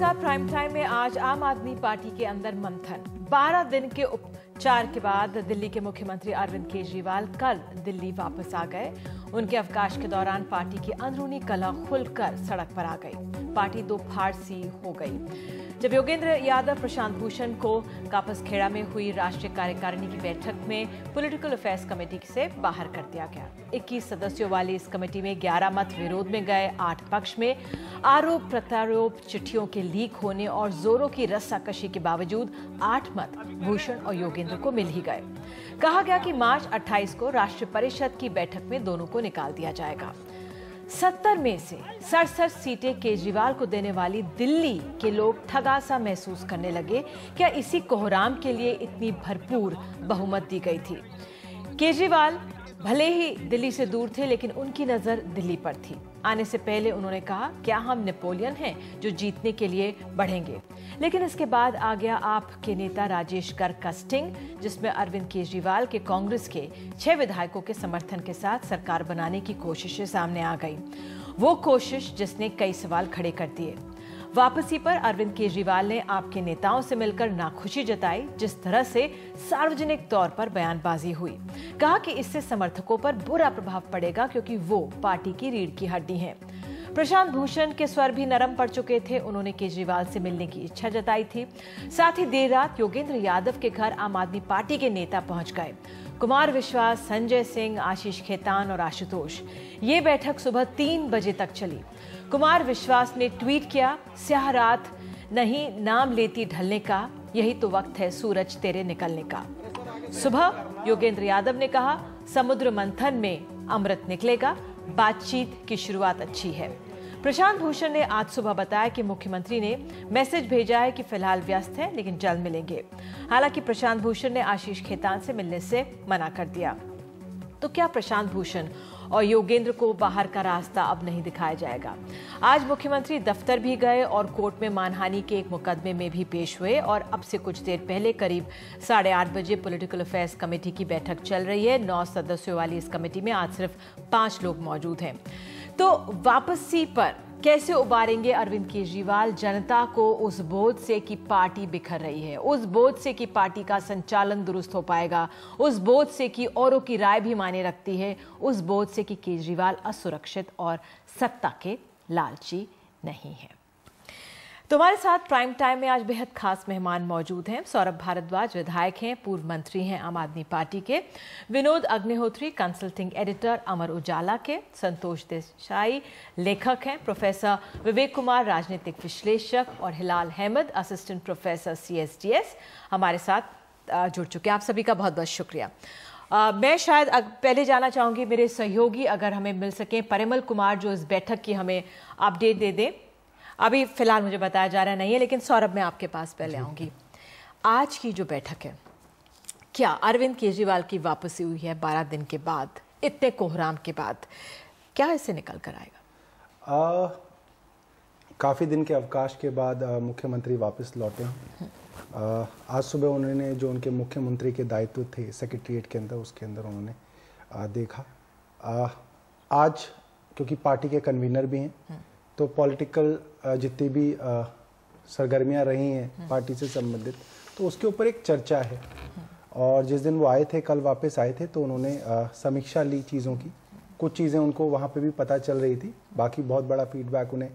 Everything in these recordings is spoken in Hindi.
नमस्कार। प्राइम टाइम में आज आम आदमी पार्टी के अंदर मंथन। 12 दिन के उपचार के बाद दिल्ली के मुख्यमंत्री अरविंद केजरीवाल कल दिल्ली वापस आ गए। उनके अवकाश के दौरान पार्टी की अंदरूनी कलह खुलकर सड़क पर आ गई। पार्टी दो फाड़ सी हो गई जब योगेंद्र यादव प्रशांत भूषण को कापसखेड़ा में हुई राष्ट्रीय कार्यकारिणी की बैठक में पॉलिटिकल अफेयर्स कमेटी से बाहर कर दिया गया। 21 सदस्यों वाली इस कमेटी में 11 मत विरोध में गए। 8 पक्ष में आरोप प्रत्यारोप, चिट्ठियों के लीक होने और जोरों की रस्साकशी के बावजूद 8 मत भूषण और योगेंद्र को मिल ही गए। कहा गया कि मार्च 28 को राष्ट्रीय परिषद की बैठक में दोनों को निकाल दिया जाएगा। 70 में से 67 सीटें केजरीवाल को देने वाली दिल्ली के लोग ठगा सा महसूस करने लगे। क्या इसी कोहराम के लिए इतनी भरपूर बहुमत दी गई थी? केजरीवाल भले ही दिल्ली से दूर थे, लेकिन उनकी नजर दिल्ली पर थी। आने से पहले उन्होंने कहा, क्या हम नेपोलियन हैं जो जीतने के लिए बढ़ेंगे? लेकिन इसके बाद आ गया आपके नेता राजेश गर्ग का स्टिंग, जिसमें अरविंद केजरीवाल के कांग्रेस के 6 विधायकों के समर्थन के साथ सरकार बनाने की कोशिशें सामने आ गई। वो कोशिश जिसने कई सवाल खड़े कर दिए। वापसी पर अरविंद केजरीवाल ने आपके नेताओं से मिलकर नाखुशी जताई। जिस तरह से सार्वजनिक तौर पर बयानबाजी हुई, कहा कि इससे समर्थकों पर बुरा प्रभाव पड़ेगा क्योंकि वो पार्टी की रीढ़ की हड्डी हैं। प्रशांत भूषण के स्वर भी नरम पड़ चुके थे। उन्होंने केजरीवाल से मिलने की इच्छा जताई थी। साथ ही देर रात योगेंद्र यादव के घर आम आदमी पार्टी के नेता पहुंच गए। कुमार विश्वास, संजय सिंह, आशीष खेतान और आशुतोष। ये बैठक सुबह 3 बजे तक चली। कुमार विश्वास ने ट्वीट किया, स्याह रात नहीं नाम लेती ढलने का, यही तो वक्त है सूरज तेरे निकलने का। सुबह योगेंद्र यादव ने कहा, समुद्र मंथन में अमृत निकलेगा, बातचीत की शुरुआत अच्छी है। प्रशांत भूषण ने आज सुबह बताया कि मुख्यमंत्री ने मैसेज भेजा है कि फिलहाल व्यस्त है, लेकिन जल्द मिलेंगे। हालांकि प्रशांत भूषण ने आशीष खेतान से मिलने से मना कर दिया। तो क्या प्रशांत भूषण और योगेंद्र को बाहर का रास्ता अब नहीं दिखाया जाएगा? आज मुख्यमंत्री दफ्तर भी गए और कोर्ट में मानहानि के एक मुकदमे में भी पेश हुए। और अब से कुछ देर पहले करीब 8:30 बजे पॉलिटिकल अफेयर्स कमेटी की बैठक चल रही है। 9 सदस्यों वाली इस कमेटी में आज सिर्फ 5 लोग मौजूद हैं। तो वापसी पर कैसे उबारेंगे अरविंद केजरीवाल जनता को उस बोझ से कि पार्टी बिखर रही है, उस बोझ से कि पार्टी का संचालन दुरुस्त हो पाएगा, उस बोझ से कि औरों की राय भी मायने रखती है, उस बोझ से कि केजरीवाल असुरक्षित और सत्ता के लालची नहीं है। तो हमारे साथ प्राइम टाइम में आज बेहद खास मेहमान मौजूद हैं। सौरभ भारद्वाज विधायक हैं, पूर्व मंत्री हैं आम आदमी पार्टी के। विनोद अग्निहोत्री कंसल्टिंग एडिटर अमर उजाला के। संतोष देसाई लेखक हैं। प्रोफेसर विवेक कुमार राजनीतिक विश्लेषक और हिलाल अहमद असिस्टेंट प्रोफेसर CSDS हमारे साथ जुड़ चुके हैं। आप सभी का बहुत बहुत शुक्रिया। मैं शायद पहले जाना चाहूँगी मेरे सहयोगी अगर हमें मिल सकें, परिमल कुमार, जो इस बैठक की हमें अपडेट दे दें। अभी फिलहाल मुझे बताया जा रहा नहीं है, लेकिन सौरभ मैं आपके पास पहले आऊंगी। आज की जो बैठक है, क्या अरविंद केजरीवाल की वापसी हुई है 12 दिन के बाद, इतने कोहराम के बाद, क्या इससे निकल कर आएगा? काफ़ी दिन के अवकाश के बाद मुख्यमंत्री वापस लौटे हैं। आज सुबह उन्होंने जो उनके मुख्यमंत्री के दायित्व थे सेक्रेटरीट के अंदर, उसके अंदर उन्होंने देखा। आज क्योंकि पार्टी के कन्वीनर भी हैं, तो पॉलिटिकल जितनी भी सरगर्मियां रही हैं पार्टी से संबंधित, तो उसके ऊपर एक चर्चा है। और जिस दिन वो आए थे, कल वापस आए थे, तो उन्होंने समीक्षा ली चीज़ों की। कुछ चीज़ें उनको वहाँ पे भी पता चल रही थी, बाकी बहुत बड़ा फीडबैक उन्हें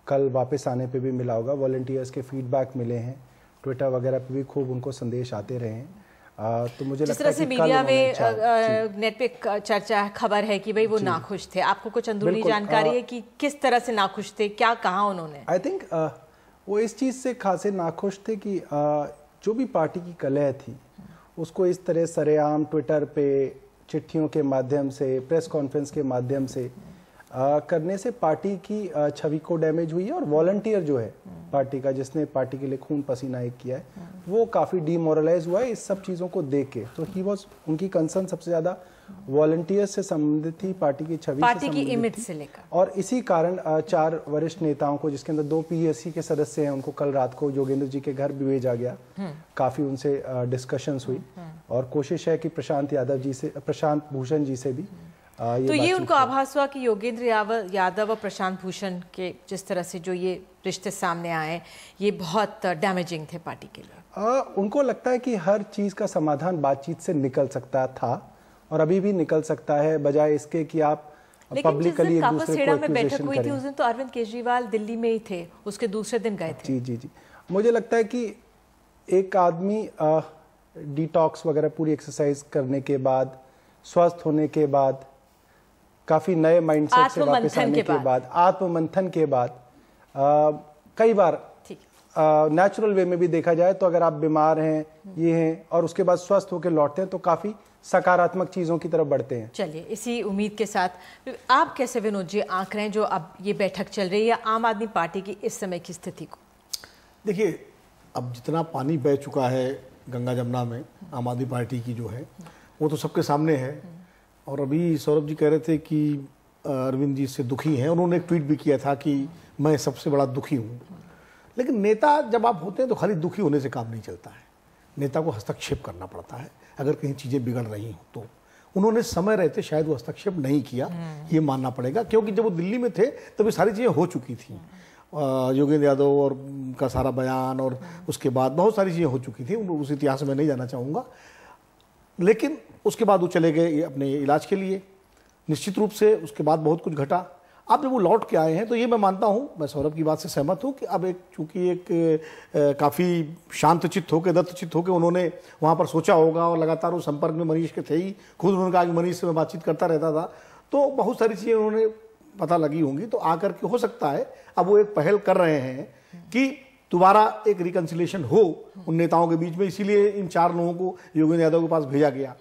कल वापस आने पे भी मिला होगा। वॉलंटियर्स के फीडबैक मिले हैं, ट्विटर वगैरह पे भी खूब उनको संदेश आते रहे हैं। तो मुझे जिस तरह से मीडिया में नेट पे चर्चा खबर है कि भाई वो नाखुश थे, आपको कुछ अंदरूनी जानकारी है कि किस तरह से नाखुश थे, क्या कहा उन्होंने? आई थिंक वो इस चीज़ से खासे नाखुश थे कि जो भी पार्टी की कलह थी उसको इस तरह सरेआम ट्विटर पे, चिट्ठियों के माध्यम से, प्रेस कॉन्फ्रेंस के माध्यम से करने से पार्टी की छवि को डैमेज हुई है। और वॉलंटियर जो है पार्टी का, जिसने पार्टी के लिए खून पसीना एक किया है, वो काफ़ी डीमोरलाइज हुआ है इस सब चीज़ों को देख के। तो ही वॉज, उनकी कंसर्न सबसे ज़्यादा वॉलंटियर से संबंधित थी, पार्टी की छवि, पार्टी की इमेज से लेकर। और इसी कारण 4 वरिष्ठ नेताओं को, जिसके अंदर 2 PSC के सदस्य हैं, उनको कल रात को योगेंद्र जी के घर भी भेजा गया। काफ़ी उनसे डिस्कशंस हुई और कोशिश है कि प्रशांत भूषण जी से भी तो ये उनको आभास हुआ कि योगेंद्र यादव और प्रशांत भूषण के जिस तरह से जो ये रिश्ते सामने आए, ये बहुत डैमेजिंग थे पार्टी के लिए। उनको लगता है कि हर चीज का समाधान बातचीत से निकल सकता था और अभी भी निकल सकता है, बजाय इसके कि आप पब्लिकली एक दूसरे को में बैठक हुई थी उस दिन तो अरविंद केजरीवाल दिल्ली में ही थे, उसके दूसरे दिन गए थे। जी। मुझे लगता है कि एक आदमी डिटॉक्स वगैरह पूरी एक्सरसाइज करने के बाद, स्वस्थ होने के बाद, काफी नए माइंडसेट से वापस आने के बाद, आत्ममंथन के बाद, कई बार नेचुरल वे में भी देखा जाए तो अगर आप बीमार हैं, ये हैं और उसके बाद स्वस्थ होकर लौटते हैं तो काफी सकारात्मक चीजों की तरफ बढ़ते हैं। चलिए, इसी उम्मीद के साथ आप कैसे विनोद जी आंक रहे हैं जो अब ये बैठक चल रही है आम आदमी पार्टी की इस समय की स्थिति को? देखिए, अब जितना पानी बह चुका है गंगा जमुना में आम आदमी पार्टी की जो है वो तो सबके सामने है। और अभी सौरभ जी कह रहे थे कि अरविंद जी से दुखी हैं, उन्होंने एक ट्वीट भी किया था कि मैं सबसे बड़ा दुखी हूँ। लेकिन नेता जब आप होते हैं तो खाली दुखी होने से काम नहीं चलता है, नेता को हस्तक्षेप करना पड़ता है अगर कहीं चीज़ें बिगड़ रही हों तो। उन्होंने समय रहते शायद वो हस्तक्षेप नहीं किया, ये मानना पड़ेगा, क्योंकि जब वो दिल्ली में थे तब ये सारी चीज़ें हो चुकी थी। योगेंद्र यादव और का सारा बयान और उसके बाद बहुत सारी चीज़ें हो चुकी थी, उस इतिहास में नहीं जाना चाहूँगा। लेकिन उसके बाद वो चले गए अपने इलाज के लिए, निश्चित रूप से उसके बाद बहुत कुछ घटा। अब जब वो लौट के आए हैं तो ये मैं मानता हूँ, मैं सौरभ की बात से सहमत हूँ कि अब चूँकि काफ़ी शांत चित्त होकर, दत्त चित्त होकर उन्होंने वहाँ पर सोचा होगा और लगातार वो संपर्क में मनीष के थे ही, खुद उन्होंने कहा कि मनीष से मैं बातचीत करता रहता था, तो बहुत सारी चीज़ें उन्होंने पता लगी होंगी। तो आकर के हो सकता है अब वो एक पहल कर रहे हैं कि दोबारा एक रिकन्सिलेशन हो उन नेताओं के बीच में, इसीलिए इन 4 लोगों को योगेंद्र यादव के पास भेजा गया।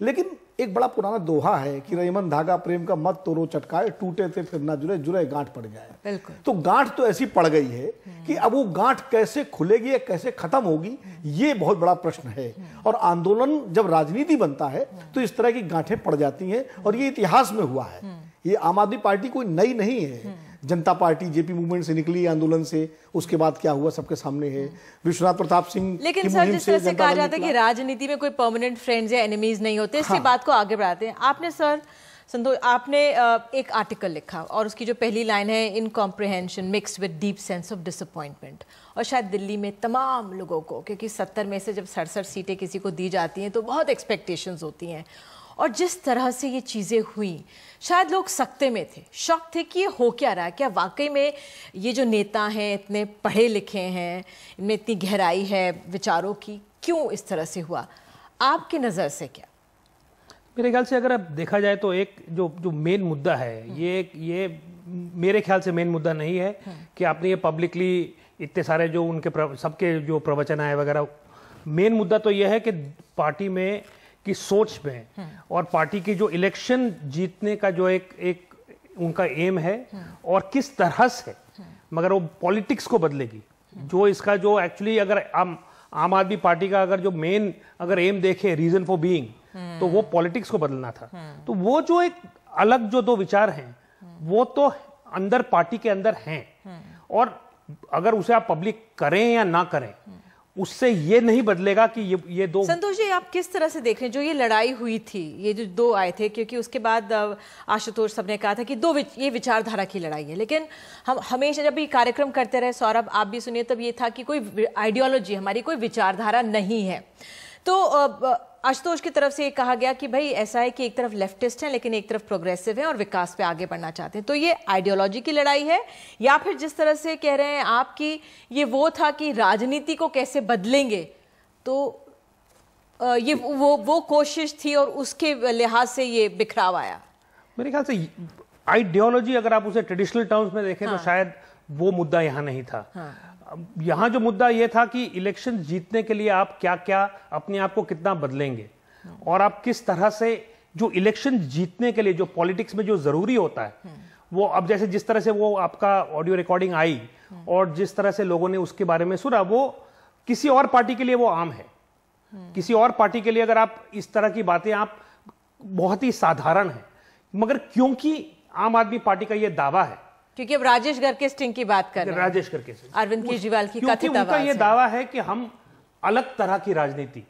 लेकिन एक बड़ा पुराना दोहा है कि रईमन धागा प्रेम का मत तोड़ो चटकाए, टूटे थे फिर ना जुड़े, जुड़े गांठ पड़ जाए। तो गांठ तो ऐसी पड़ गई है कि अब वो गांठ कैसे खुलेगी या कैसे खत्म होगी, ये बहुत बड़ा प्रश्न है। और आंदोलन जब राजनीति बनता है तो इस तरह की गांठें पड़ जाती हैं और ये इतिहास में हुआ है। ये आम आदमी पार्टी कोई नई नहीं है, जनता पार्टी जेपी मूवमेंट से निकली आंदोलन से, उसके बाद क्या हुआ सबके सामने है। विश्वनाथ प्रताप सिंह, लेकिन सर जिस तरह से कहा जाता है कि राजनीति में कोई परमानेंट फ्रेंड्स या एनिमीज नहीं होते, इसी बात को आगे बढ़ाते हैं। आपने सर संतोष, आपने एक आर्टिकल लिखा और उसकी जो पहली लाइन है, incomprehension mixed with deep sense of disappointment. और शायद दिल्ली में तमाम लोगों को, क्योंकि 70 में से जब 67 सीटें किसी को दी जाती हैं तो बहुत एक्सपेक्टेशंस होती हैं, और जिस तरह से ये चीज़ें हुई शायद लोग सकते में थे, शॉक थे कि ये हो क्या रहा है, क्या वाकई में ये जो नेता हैं इतने पढ़े लिखे हैं, इनमें इतनी गहराई है विचारों की, क्यों इस तरह से हुआ? आपकी नज़र से क्या? मेरे ख्याल से अगर अब देखा जाए तो एक जो मेन मुद्दा है, ये मेरे ख्याल से मेन मुद्दा नहीं है कि आपने ये पब्लिकली इतने सारे जो उनके सबके जो प्रवचन आए वगैरह। मेन मुद्दा तो ये है कि पार्टी में की सोच में और पार्टी की जो इलेक्शन जीतने का जो एक उनका एम है और किस तरह से मगर वो पॉलिटिक्स को बदलेगी। जो इसका जो एक्चुअली अगर आम आदमी पार्टी का अगर जो मेन अगर एम देखे, रीजन फॉर बीइंग, तो वो पॉलिटिक्स को बदलना था। तो वो जो एक अलग जो 2 विचार हैं वो तो अंदर पार्टी के अंदर हैं, और अगर उसे आप पब्लिक करें या ना करें उससे ये नहीं बदलेगा कि ये 2। संतोष जी, आप किस तरह से देख रहे हैं जो ये लड़ाई हुई थी, ये जो 2 आए थे, क्योंकि उसके बाद आशुतोष सबने कहा था कि ये विचारधारा की लड़ाई है, लेकिन हम हमेशा जब ये कार्यक्रम करते रहे, सौरभ आप भी सुनिए, तब ये था कि कोई आइडियोलॉजी, हमारी कोई विचारधारा नहीं है। तो आशुतोष की तरफ से ये कहा गया कि भाई ऐसा है कि एक तरफ लेफ्टिस्ट हैं लेकिन एक तरफ प्रोग्रेसिव हैं और विकास पे आगे बढ़ना चाहते हैं। तो ये आइडियोलॉजी की लड़ाई है, या फिर जिस तरह से कह रहे हैं आप कि ये वो था कि राजनीति को कैसे बदलेंगे, तो ये वो कोशिश थी और उसके लिहाज से ये बिखराव आया? मेरे ख्याल से आइडियोलॉजी अगर आप उसे ट्रेडिशनल टर्म्स में देखें तो शायद वो मुद्दा यहाँ नहीं था। यहाँ जो मुद्दा ये था कि इलेक्शन जीतने के लिए आप क्या क्या अपने आप को कितना बदलेंगे, और आप किस तरह से जो इलेक्शन जीतने के लिए जो पॉलिटिक्स में जो जरूरी होता है वो, अब जैसे जिस तरह से वो आपका ऑडियो रिकॉर्डिंग आई और जिस तरह से लोगों ने उसके बारे में सुना, वो किसी और पार्टी के लिए वो आम है। किसी और पार्टी के लिए अगर आप इस तरह की बातें आप बहुत ही साधारण है, मगर क्योंकि आम आदमी पार्टी का ये दावा है, क्योंकि अब राजेश गर्ग स्टिंग की बात कर रहे हैं, राजेश गर्ग अरविंद केजरीवाल की कथित उनका ये दावा है कि हम अलग तरह की राजनीति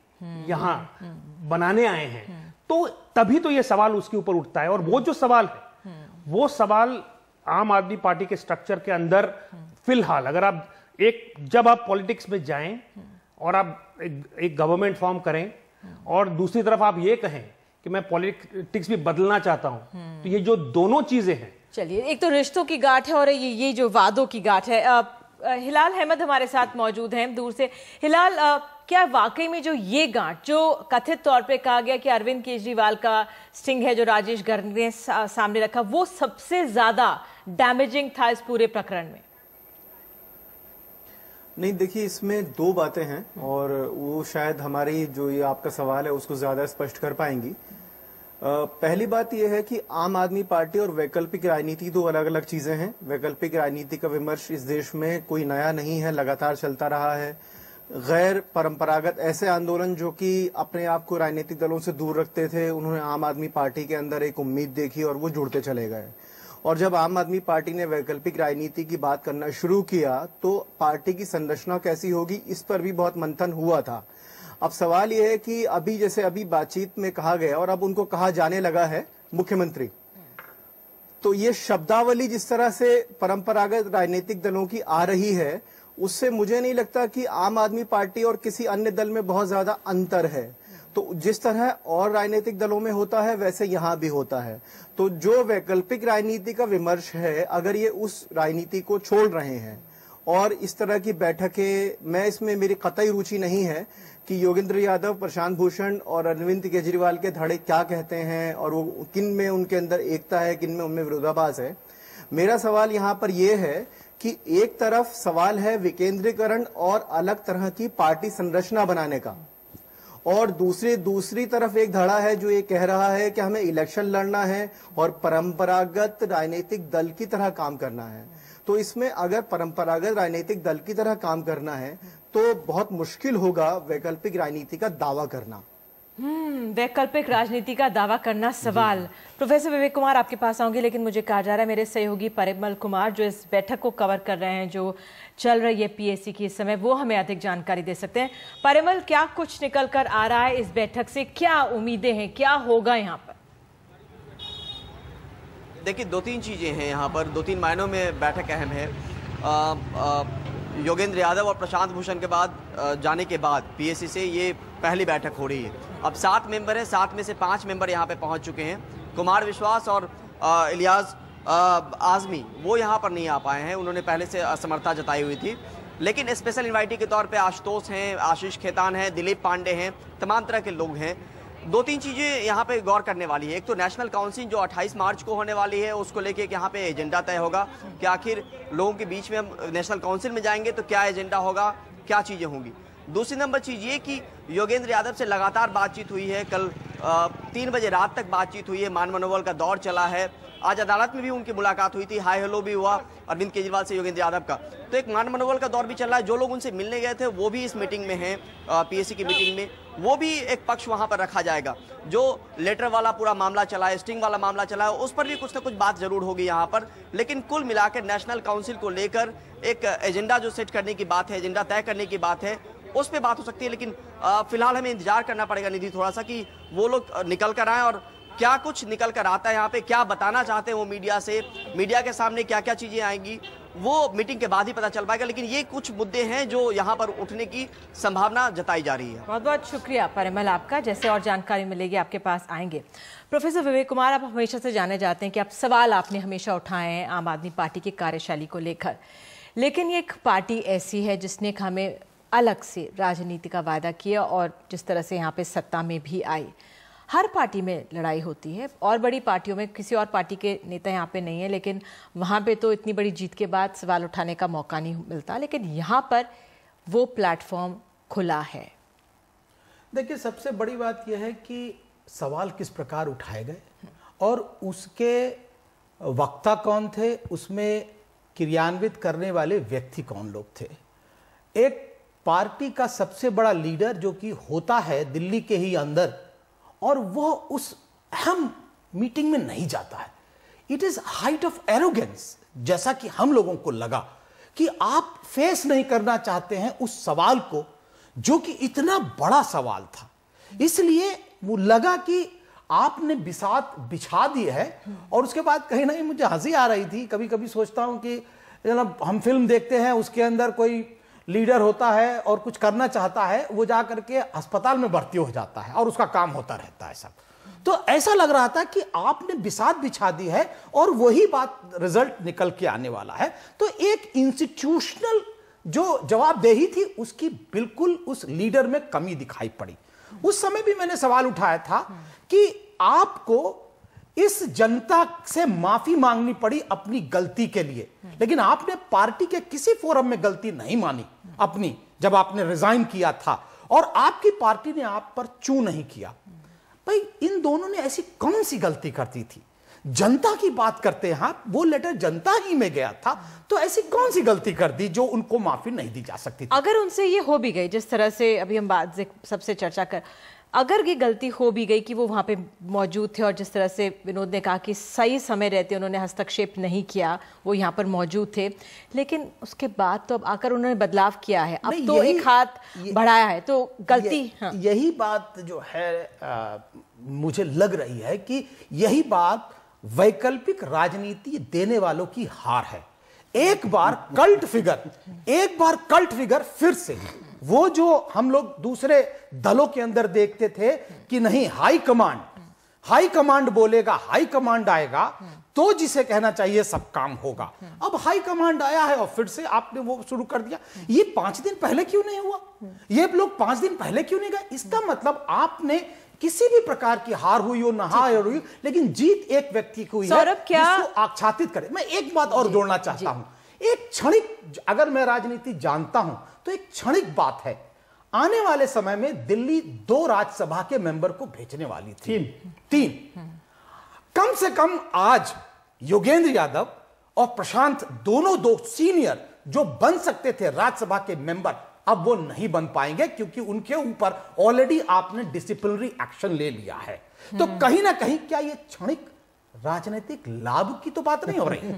यहाँ बनाने आए हैं, तो तभी तो ये सवाल उसके ऊपर उठता है। और वो जो सवाल है वो सवाल आम आदमी पार्टी के स्ट्रक्चर के अंदर फिलहाल, अगर आप जब आप पॉलिटिक्स में जाएं और आप एक गवर्नमेंट फॉर्म करें और दूसरी तरफ आप ये कहें कि मैं पॉलिटिक्स भी बदलना चाहता हूं, तो ये जो दोनों चीजें हैं, चलिए, एक तो रिश्तों की गांठ है और ये जो वादों की गांठ है। हिलाल अहमद हमारे साथ मौजूद हैं दूर से। हिलाल, क्या वाकई में जो ये गांठ जो कथित तौर पे कहा गया कि अरविंद केजरीवाल का स्टिंग है जो राजेश गर्ग ने सामने रखा, वो सबसे ज्यादा डैमेजिंग था इस पूरे प्रकरण में? नहीं, देखिए, इसमें दो बातें हैं और वो शायद हमारी जो ये आपका सवाल है उसको ज्यादा स्पष्ट कर पाएंगी। पहली बात यह है कि आम आदमी पार्टी और वैकल्पिक राजनीति दो अलग अलग चीजें हैं। वैकल्पिक राजनीति का विमर्श इस देश में कोई नया नहीं है, लगातार चलता रहा है। गैर परंपरागत ऐसे आंदोलन जो कि अपने आप को राजनीतिक दलों से दूर रखते थे, उन्होंने आम आदमी पार्टी के अंदर एक उम्मीद देखी और वो जुड़ते चले गए। और जब आम आदमी पार्टी ने वैकल्पिक राजनीति की बात करना शुरू किया तो पार्टी की संरचना कैसी होगी इस पर भी बहुत मंथन हुआ था। अब सवाल यह है कि अभी बातचीत में कहा गया और अब उनको कहा जाने लगा है मुख्यमंत्री, तो ये शब्दावली जिस तरह से परंपरागत राजनीतिक दलों की आ रही है उससे मुझे नहीं लगता कि आम आदमी पार्टी और किसी अन्य दल में बहुत ज्यादा अंतर है। तो जिस तरह और राजनीतिक दलों में होता है वैसे यहां भी होता है। तो जो वैकल्पिक राजनीति का विमर्श है, अगर ये उस राजनीति को छोड़ रहे हैं और इस तरह की बैठकें, मैं इसमें मेरी कतई रुचि नहीं है कि योगेंद्र यादव, प्रशांत भूषण और अरविंद केजरीवाल के धड़े क्या कहते हैं और वो किन में उनके अंदर एकता है, किन में उनमें विरोधाभास है। मेरा सवाल यहाँ पर यह है कि एक तरफ सवाल है विकेंद्रीकरण और अलग तरह की पार्टी संरचना बनाने का, और दूसरी तरफ एक धड़ा है जो ये कह रहा है कि हमें इलेक्शन लड़ना है और परंपरागत राजनीतिक दल की तरह काम करना है। तो इसमें अगर परंपरागत राजनीतिक दल की तरह काम करना है तो बहुत मुश्किल होगा वैकल्पिक राजनीति का दावा करना। वैकल्पिक राजनीति का दावा करना सवाल। प्रोफेसर विवेक कुमार, आपके पास आऊंगे, लेकिन मुझे कहा जा रहा है मेरे सहयोगी परिमल कुमार जो इस बैठक को कवर कर रहे हैं, जो चल रही है पीएससी की इस समय, वो हमें अधिक जानकारी दे सकते हैं। परिमल, क्या कुछ निकल कर आ रहा है इस बैठक से? क्या उम्मीदें हैं, क्या होगा यहाँ पर? देखिए, दो तीन चीजें हैं यहाँ पर, दो तीन मायनों में बैठक अहम है। योगेंद्र यादव और प्रशांत भूषण के बाद जाने के बाद पीएससी से ये पहली बैठक हो रही है। अब 7 मेंबर हैं, 7 में से 5 मेंबर यहाँ पे पहुँच चुके हैं। कुमार विश्वास और इलियास आजमी वो यहाँ पर नहीं आ पाए हैं, उन्होंने पहले से असमर्थता जताई हुई थी। लेकिन स्पेशल इन्वाइटी के तौर पे आशुतोष हैं, आशीष खेतान हैं, दिलीप पांडे हैं, तमाम तरह के लोग हैं। दो तीन चीज़ें यहाँ पे गौर करने वाली है। एक तो नेशनल काउंसिल जो 28 मार्च को होने वाली है, उसको लेके यहाँ पे एजेंडा तय होगा कि आखिर लोगों के बीच में हम नेशनल काउंसिल में जाएंगे तो क्या एजेंडा होगा, क्या चीज़ें होंगी। दूसरी नंबर चीज़ ये कि योगेंद्र यादव से लगातार बातचीत हुई है, कल 3 बजे रात तक बातचीत हुई है, मान मनोबल का दौर चला है। आज अदालत में भी उनकी मुलाकात हुई थी, हाई हेलो भी हुआ अरविंद केजरीवाल से योगेंद्र यादव का। तो एक मान मनोबल का दौर भी चल रहा है। जो लोग उनसे मिलने गए थे वो भी इस मीटिंग में हैं, पीएससी की मीटिंग में, वो भी एक पक्ष वहां पर रखा जाएगा। जो लेटर वाला पूरा मामला चला है, स्टिंग वाला मामला चला है, उस पर भी कुछ ना कुछ बात जरूर होगी यहाँ पर। लेकिन कुल मिलाकर नेशनल काउंसिल को लेकर एक एजेंडा जो सेट करने की बात है, एजेंडा तय करने की बात है, उस पर बात हो सकती है। लेकिन फिलहाल हमें इंतजार करना पड़ेगा निधि थोड़ा सा कि वो लोग निकल कर आए और क्या कुछ निकल कर आता है यहाँ पे, क्या बताना चाहते हैं वो मीडिया से, मीडिया के सामने क्या क्या चीजें आएंगी, वो मीटिंग के बाद ही पता चल पाएगा। लेकिन ये कुछ मुद्दे हैं जो यहाँ पर उठने की संभावना जताई जा रही है। बहुत बहुत शुक्रिया परिमल आपका। जैसे और जानकारी मिलेगी आपके पास आएंगे। प्रोफेसर विवेक कुमार, आप हमेशा से जाने जाते हैं कि आप सवाल आपने हमेशा उठाए हैं आम आदमी पार्टी की कार्यशैली को लेकर, लेकिन ये एक पार्टी ऐसी है जिसने हमें अलग से राजनीति का वादा किया और जिस तरह से यहाँ पे सत्ता में भी आई। हर पार्टी में लड़ाई होती है और बड़ी पार्टियों में, किसी और पार्टी के नेता यहाँ पे नहीं है, लेकिन वहाँ पे तो इतनी बड़ी जीत के बाद सवाल उठाने का मौका नहीं मिलता, लेकिन यहाँ पर वो प्लेटफॉर्म खुला है। देखिए, सबसे बड़ी बात यह है कि सवाल किस प्रकार उठाए गए और उसके वक्ता कौन थे, उसमें क्रियान्वित करने वाले व्यक्ति कौन लोग थे। एक पार्टी का सबसे बड़ा लीडर जो कि होता है दिल्ली के ही अंदर, और वह उस अहम मीटिंग में नहीं जाता है। It is height of arrogance, जैसा कि हम लोगों को लगा कि आप फेस नहीं करना चाहते हैं उस सवाल को जो कि इतना बड़ा सवाल था। इसलिए वो लगा कि आपने बिसात बिछा दी है। और उसके बाद कहीं ना कहीं मुझे हंसी आ रही थी, कभी कभी सोचता हूं कि जनाब हम फिल्म देखते हैं, उसके अंदर कोई लीडर होता है और कुछ करना चाहता है, वो जा करके अस्पताल में भर्ती हो जाता है और उसका काम होता रहता है सब। तो ऐसा लग रहा था कि आपने बिसात बिछा दी है और वही बात रिजल्ट निकल के आने वाला है। तो एक इंस्टीट्यूशनल जो जवाबदेही थी उसकी बिल्कुल उस लीडर में कमी दिखाई पड़ी। उस समय भी मैंने सवाल उठाया था कि आपको इस जनता से माफी मांगनी पड़ी अपनी गलती के लिए, लेकिन आपने पार्टी के किसी फोरम में गलती नहीं मानी अपनी, जब आपने रिजाइन किया था और आपकी पार्टी ने आप पर चू नहीं किया। भाई इन दोनों ने ऐसी कौन सी गलती करती थी? जनता की बात करते हैं, वो लेटर जनता ही में गया था, तो ऐसी कौन सी गलती कर दी जो उनको माफी नहीं दी जा सकती थी? अगर उनसे ये हो भी गई, जिस तरह से अभी हम बात सबसे चर्चा कर, अगर ये गलती हो भी गई कि वो वहां पे मौजूद थे और जिस तरह से विनोद ने कहा कि सही समय रहते उन्होंने हस्तक्षेप नहीं किया, वो यहाँ पर मौजूद थे, लेकिन उसके बाद तो अब आकर उन्होंने बदलाव किया है, अब तो एक हाथ बढ़ाया है, तो गलती यही बात जो है मुझे लग रही है कि यही बात वैकल्पिक राजनीति देने वालों की हार है। एक बार कल्ट फिगर फिर से वो जो हम लोग दूसरे दलों के अंदर देखते थे कि नहीं हाई कमांड बोलेगा, हाई कमांड आएगा तो जिसे कहना चाहिए सब काम होगा। अब हाई कमांड आया है और फिर से आपने वो शुरू कर दिया। ये 5 दिन पहले क्यों नहीं हुआ? ये लोग 5 दिन पहले क्यों नहीं गए? इसका मतलब आपने किसी भी प्रकार की हार हुई हो, नहार हुई, लेकिन जीत एक व्यक्ति को हुई है जिसको आच्छादित करे। मैं एक बात और जोड़ना चाहता हूं, एक क्षणिक, अगर मैं राजनीति जानता हूं तो एक क्षणिक बात है, आने वाले समय में दिल्ली 2 राज्यसभा के मेंबर को भेजने वाली थी, 3 कम से कम आज योगेंद्र यादव और प्रशांत दोनों 2 सीनियर जो बन सकते थे राज्यसभा के मेंबर, अब वो नहीं बन पाएंगे क्योंकि उनके ऊपर ऑलरेडी आपने डिसिप्लिनरी एक्शन ले लिया है। तो कहीं ना कहीं क्या ये क्षणिक राजनीतिक लाभ की तो बात नहीं हो रही?